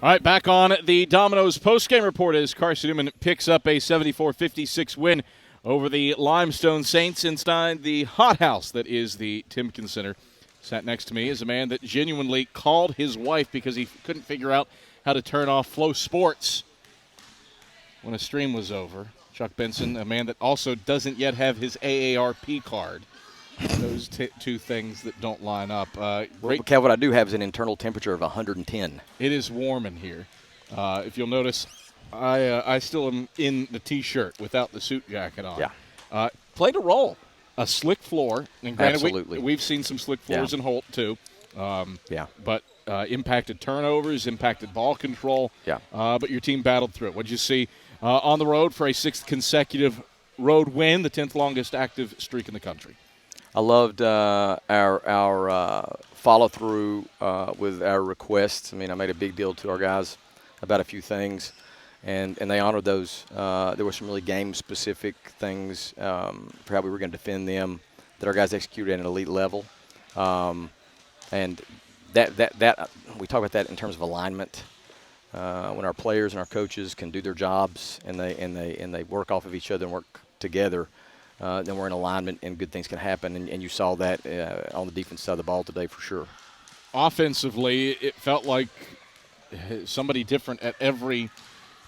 All right, back on the Domino's postgame report as Carson-Newman picks up a 74-56 win over the Limestone Saints inside the hothouse that is the Timken Center. Sat next to me is a man that genuinely called his wife because he couldn't figure out how to turn off Flow Sports when a stream was over. Chuck Benson, a man that also doesn't yet have his AARP card. Those two things that don't line up. Kev, what I do have is an internal temperature of 110. It is warm in here. If you'll notice, I still am in the T-shirt without the suit jacket on. Yeah. Played a role. A slick floor. And granted, Absolutely. we've seen some slick floors in Holt, too. But impacted turnovers, impacted ball control. Yeah. But your team battled through it. What did you see on the road for a 6th consecutive road win, the 10th longest active streak in the country? I loved our follow-through with our requests. I mean, I made a big deal to our guys about a few things, and they honored those. There were some really game-specific things for how we were going to defend them that our guys executed at an elite level. And that we talk about that in terms of alignment. When our players and our coaches can do their jobs and they work off of each other and work together, then we're in alignment and good things can happen. And you saw that on the defense side of the ball today for sure. Offensively, it felt like somebody different at every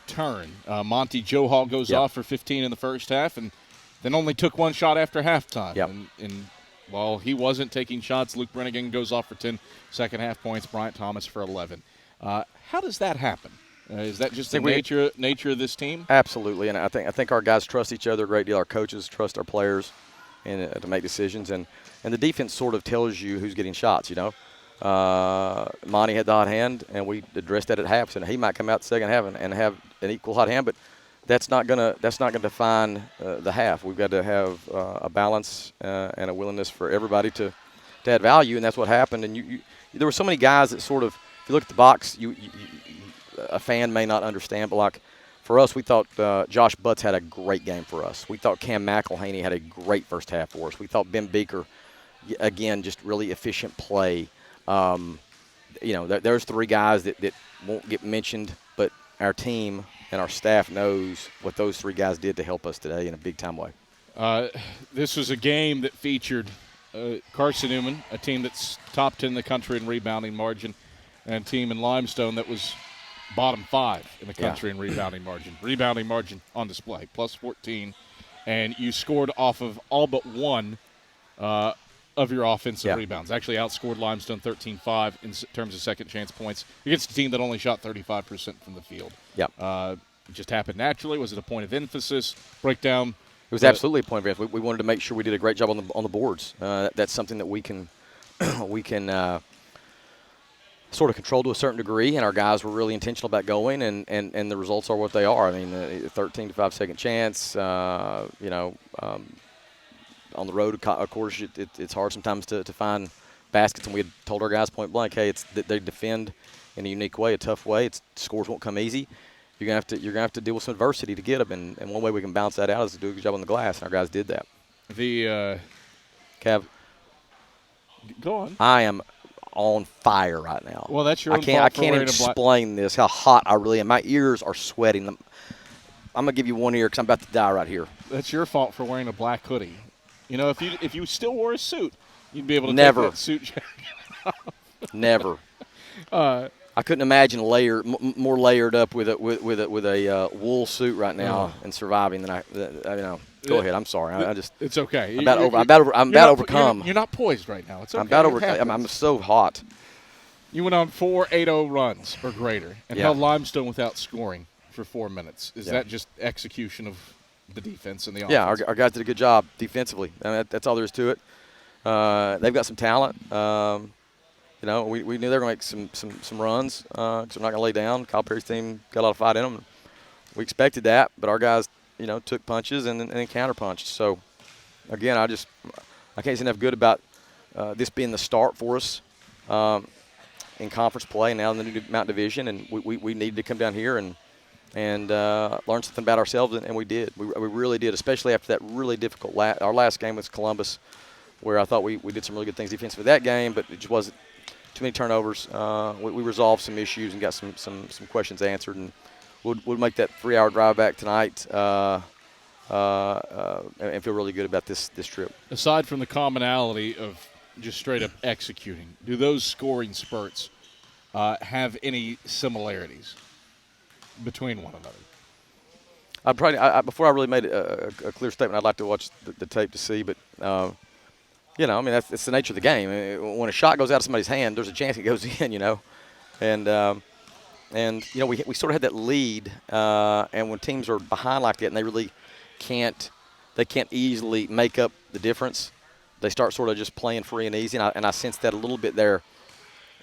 turn. Monty Johal goes off for 15 in the first half and then only took one shot after halftime. Yep. And while he wasn't taking shots, Luke Brennigan goes off for 10 second-half points, Bryant Thomas for 11. How does that happen? Is that just the nature of this team? Absolutely, and I think our guys trust each other a great deal. Our coaches trust our players and to make decisions, and the defense sort of tells you who's getting shots. You know, Monty had the hot hand, and we addressed that at half. So he might come out the second half and have an equal hot hand, but that's not gonna define the half. We've got to have a balance and a willingness for everybody to add value, and that's what happened. And there were so many guys that sort of, if you look at the box, a fan may not understand, but like for us, we thought Josh Butts had a great game for us. We thought Cam McElhaney had a great first half for us. We thought Ben Beaker, again, just really efficient play. There's three guys that won't get mentioned, but our team and our staff knows what those three guys did to help us today in a big-time way. This was a game that featured Carson-Newman, a team that's top 10 in the country in rebounding margin, and a team in Limestone that was bottom 5 in the country in rebounding margin. Rebounding margin on display, plus 14. And you scored off of all but one of your offensive rebounds. Actually outscored Limestone 13-5 in terms of second chance points against a team that only shot 35% from the field. It just happened naturally. Was it a point of emphasis? Breakdown. It was absolutely a point of emphasis. We wanted to make sure we did a great job on the boards. That's something that we can sort of control to a certain degree, and our guys were really intentional about going, and the results are what they are. I mean, 13-5 second chance, on the road, of course, it's hard sometimes to find baskets, and we had told our guys point blank, hey, they defend in a unique way, a tough way. Scores won't come easy. You're gonna have to deal with some adversity to get them, and one way we can balance that out is to do a good job on the glass, and our guys did that. Kev, go on. I am on fire right now. Well, that's your own I can't explain this, how hot I really am. My ears are sweating. I'm going to give you one ear because I'm about to die right here. That's your fault for wearing a black hoodie. You know, if you still wore a suit, you'd be able to Never. take that suit jacket off. Never. I couldn't imagine more layered up with a wool suit right now and surviving than I Go ahead. I'm sorry. It's okay. I'm about to overcome. You're not poised right now. It's okay. I'm so hot. You went on 4 8-0 runs or greater and held Limestone without scoring for 4 minutes. Is that just execution of the defense and the offense? Yeah, our guys did a good job defensively. I mean, that's all there is to it. They've got some talent. We knew they were going to make some runs because they're not going to lay down. Kyle Perry's team got a lot of fight in them. We expected that, but our guys, took punches and then counter-punched. So, again, I can't say enough good about this being the start for us in conference play now in the new Mountain Division, and we needed to come down here and learn something about ourselves, and we did. We really did, especially after that really difficult our last game was Columbus, where I thought we did some really good things defensively that game, but it just wasn't too many turnovers. We resolved some issues and got some questions answered, and we'll make that 3-hour drive back tonight and feel really good about this trip. Aside from the commonality of just straight up executing, do those scoring spurts have any similarities between one another? Before I really made a clear statement, I'd like to watch the tape to see, but you know, I mean, it's the nature of the game. When a shot goes out of somebody's hand, there's a chance it goes in, you know, and you know, we sort of had that lead, and when teams are behind like that and they really can't easily make up the difference, they start sort of just playing free and easy, and I sensed that a little bit there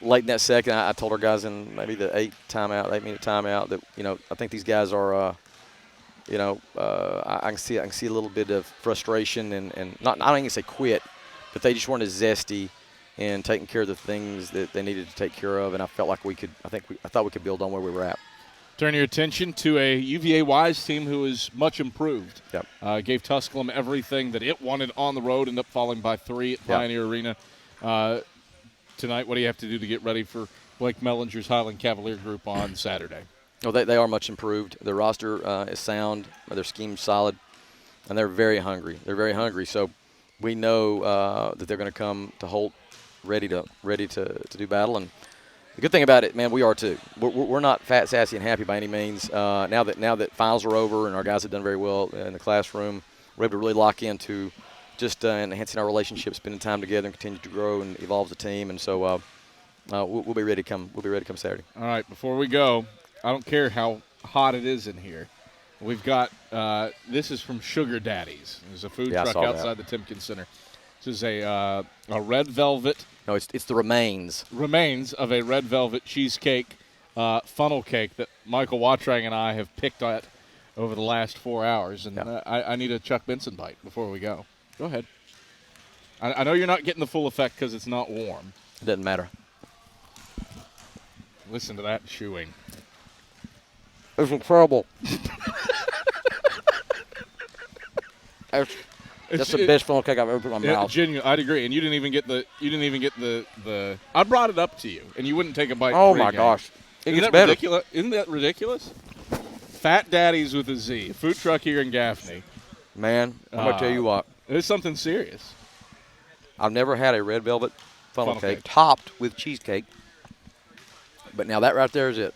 late in that second. I told our guys in maybe the 8-minute timeout that, you know, I think these guys are. You know, I can see a little bit of frustration and not, I don't even say quit, but they just weren't as zesty in taking care of the things that they needed to take care of, and I felt like I thought we could build on where we were at. Turn your attention to a UVA Wise team who is much improved. Yep. Gave Tusculum everything that it wanted on the road, ended up falling by 3 at Pioneer Arena. Tonight, what do you have to do to get ready for Blake Mellinger's Highland Cavalier group on Saturday? Well, they are much improved. Their roster is sound. Their scheme's solid, and they're very hungry. So we know that they're going to come to Holt ready to do battle. And the good thing about it, man, we are too. We're not fat, sassy, and happy by any means. Now that finals are over and our guys have done very well in the classroom, we're able to really lock into just enhancing our relationship, spending time together, and continue to grow and evolve the team. And so we'll be ready to come. We'll be ready to come Saturday. All right. Before we go, I don't care how hot it is in here. We've got this is from Sugar Daddies. There's a food truck outside the Timken Center. This is a red velvet. No, it's the remains of a red velvet cheesecake funnel cake that Michael Wattrang and I have picked at over the last 4 hours. And I need a Chuck Benson bite before we go. Go ahead. I know you're not getting the full effect because it's not warm. It doesn't matter. Listen to that chewing. It's incredible. That's the best funnel cake I've ever put in my mouth. Genuine, I'd agree. And you didn't even get the. I brought it up to you, and you wouldn't take a bite. Oh my gosh! Isn't that ridiculous? Isn't that ridiculous? Fat Daddies with a Z, food truck here in Gaffney. Man, I'm gonna tell you what. It's something serious. I've never had a red velvet funnel cake topped with cheesecake, but now that right there is it.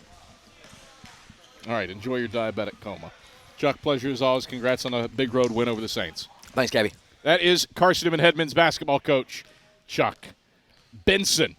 All right, enjoy your diabetic coma. Chuck, pleasure as always. Congrats on a big road win over the Saints. Thanks, Gabby. That is Carson-Newman head men's basketball coach Chuck Benson.